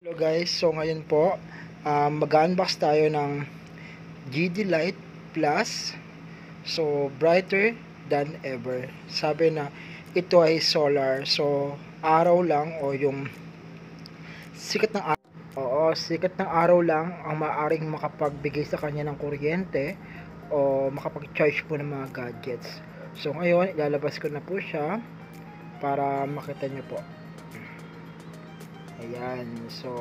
Hello guys, so ngayon po mag-unbox tayo ng GD Light Plus. So brighter than ever. Sabi na ito ay solar, so araw lang o yung sikat ng araw, sikat ng araw lang ang maaring makapagbigay sa kanya ng kuryente o makapag-charge po ng mga gadgets. So ngayon ilalabas ko na po siya para makita nyo po. Ayan, so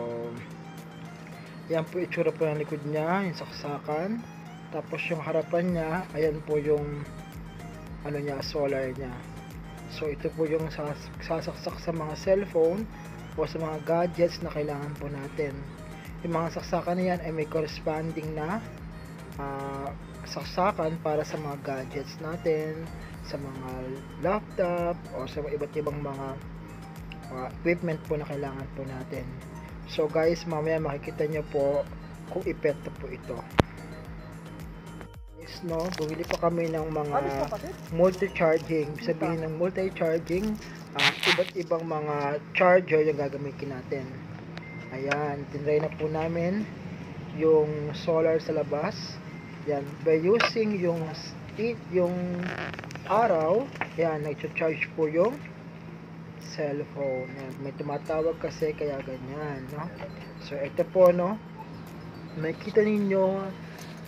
yan po itsura po ng likod niya, yung saksakan. Tapos yung harapan niya, ayan po yung ano niya, solar niya. So ito po yung sasaksak sa mga cellphone o sa mga gadgets na kailangan po natin. Yung mga saksakan na yan ay may corresponding na saksakan para sa mga gadgets natin, sa mga laptop o sa iba't ibang mga equipment po na kailangan po natin. So guys, mamaya makikita nyo po kung epekto po ito. Guys, no, bumili pa kami ng mga multi-charging. Sabihin ng multi-charging, iba't ibang mga charger yung gagamitin natin. Ayan, tinry na po namin yung solar sa labas. Yan, by using yung araw, yan, nag-charge po yung cellphone. Yan, may tumatawag kasi kaya ganyan, no? So ito po, no, makikita ninyo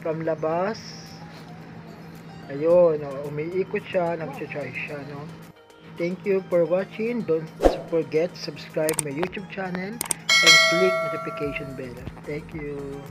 from labas, ayun, no, umiikot siya, nag-charge siya, no? Thank you for watching. Don't forget to subscribe my YouTube channel and click notification bell. Thank you.